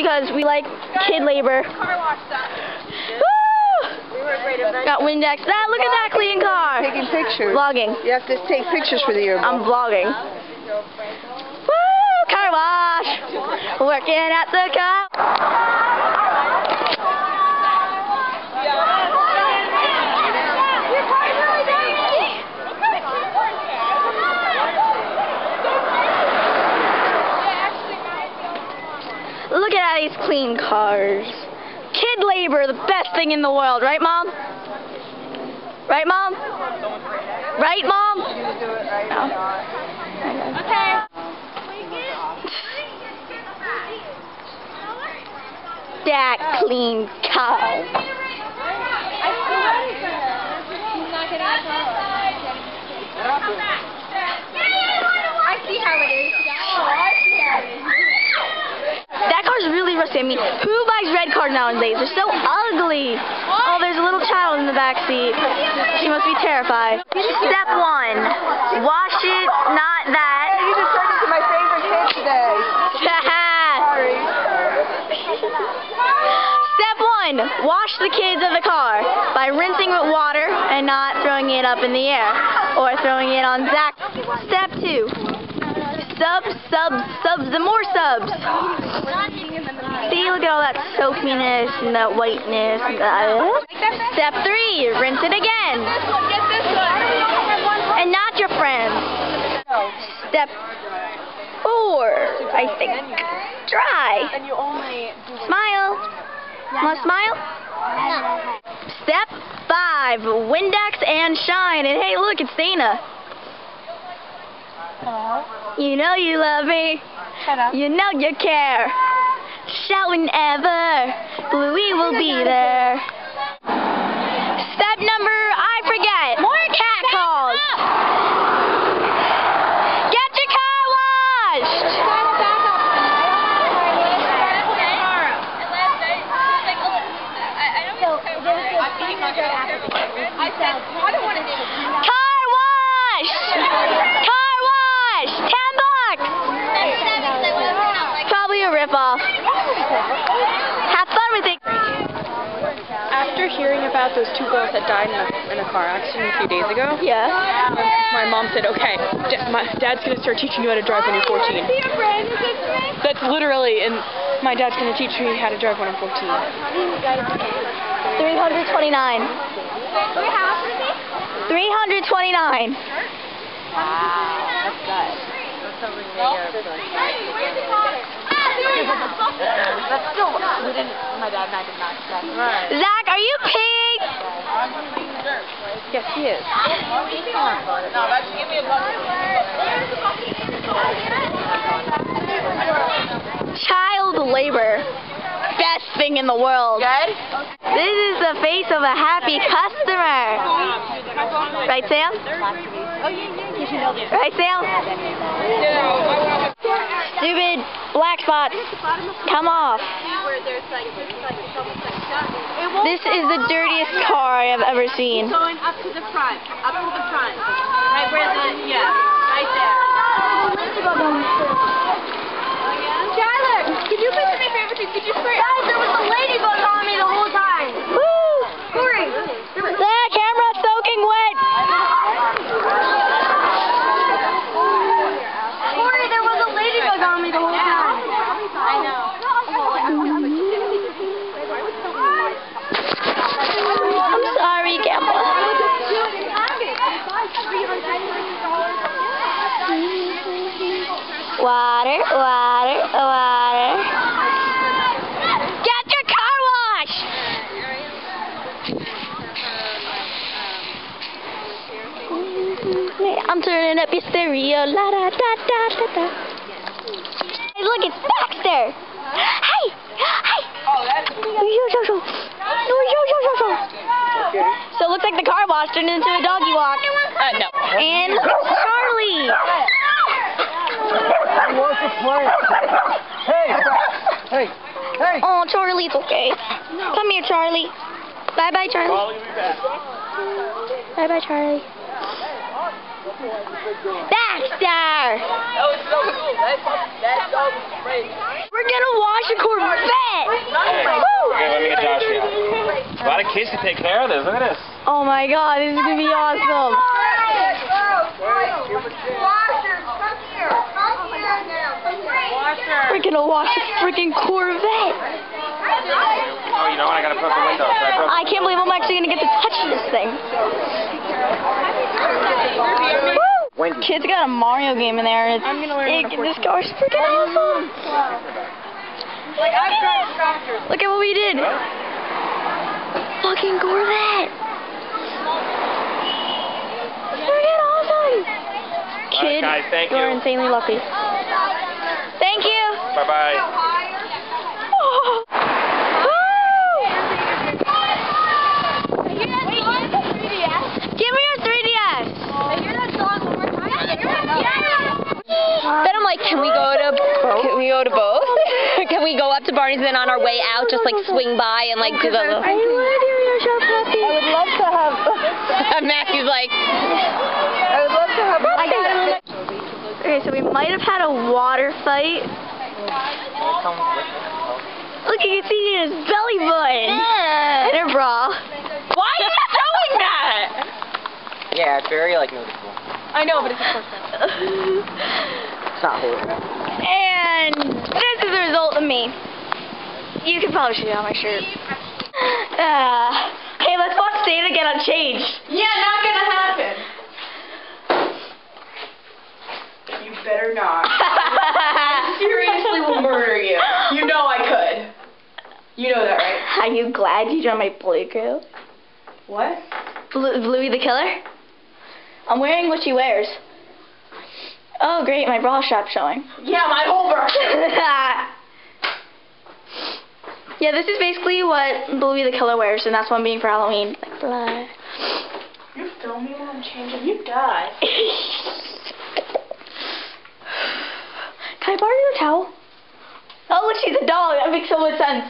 because we like kid labor. Car wash stuff. Got Windex. Look at that clean car. Taking pictures. Vlogging. You have to take pictures for the yearbook. I'm vlogging. Woo! Car wash. Working at the car. Look at these clean cars. Kid labor, the best thing in the world, right, Mom? Right, Mom? Right, Mom? No. Okay. That clean car. I see how it is. That car's really rusty. I mean, who buys red cars nowadays? They're so ugly. Oh, there's a little child in the back seat. She must be terrified. Step 1. Wash it, not that. Hey, you just turned into my favorite kid today. Sorry. Step 1. Wash the kids of the car by rinsing with water and not throwing it up in the air or throwing it on Zach. Step 2. Subs, and more subs. See, look at all that soapiness and that whiteness. Step 3, rinse it again. And not your friends. Step 4, I think. Dry. Smile. Want to smile? Step 5, Windex and shine. And hey, look, it's Dana. You know you love me. You know you care. Shout whenever Bluey will be there. Step number, I forget. More cat calls. Get your car washed. Car wash. Car wash. $10. Probably a ripoff. Have fun with it. After hearing about those 2 girls that died in a car accident a few days ago, my mom said, okay, my dad's going to start teaching you how to drive when you're 14. That's literally, and my dad's going to teach me how to drive when I'm 14. 329. 329. Wow, that's good. That's still, my dad and I did not expect. Right. Zach, are you peeing? Yes, he is. Child labor. Best thing in the world. Good? This is the face of a happy customer. Right, Sam? Right, Sam? Stupid black spots. Come off. This is the dirtiest car I have ever seen. Going up to the front. Up to the front. Right where the, right there. Tyler, could you please do me a favor too? Could you spray? Guys, there was a ladybug on me the whole time. Woo! Corey. The camera's soaking wet. Corey, there was a ladybug on me the whole time. I know. I'm sorry, Gamma. Water. Get your car washed. I'm turning up your stereo. La da da da da da. Hey, look, it's Baxter. Hey. Oh, that's So it looks like the car wash turned into a doggy walk. No. And Charlie. Hey. Oh, Charlie's okay. Come here, Charlie. Bye-bye, Charlie. Bye-bye, Charlie. Baxter! That was so cool. That's so great. We're gonna wash a Corvette! Woo! Okay, let me get Josh here. A lot of kids to take care of this. Look at this. Oh my god, this is gonna be awesome. We're gonna wash a freaking Corvette. Oh, you know what? I gotta put the window. I can't believe I'm actually gonna get to touch this thing. Woo! Kids got a Mario game in there, and it's big, and this car's freaking awesome. Look at what we did. Fucking Corvette. Freaking awesome. Kids, guys, thank you're you. insanely lucky. Thank you. Bye-bye. Oh. Give me your 3DS. Then I'm like, can we go to both? Can we go up to Barney's and then on our way out just like swing by and like do the little... I would love to have... Matthew's like... I would love to have... Okay, so we might have had a water fight. Look, you can see his belly button. And her bra. Why are you showing that? Yeah, it's very, like, noticeable. I know, but it's a person. It's not horrible. And this is the result of me. You can probably see it on my shirt. Hey, let's watch Dana get unchanged. Yeah, not gonna happen. You better not. I seriously will murder you. You know I could. You know that, right? Are you glad you joined my Blue crew? What? Bluey the Killer? I'm wearing what she wears. Oh, great, my bra strap's showing. Yeah, my whole bra. Yeah, this is basically what Bluey the Killer wears, and that's what I'm being for Halloween. Like blood. You film me while I'm changing, you die. Can I borrow your towel? Oh, look, she's a dog. That makes so much sense.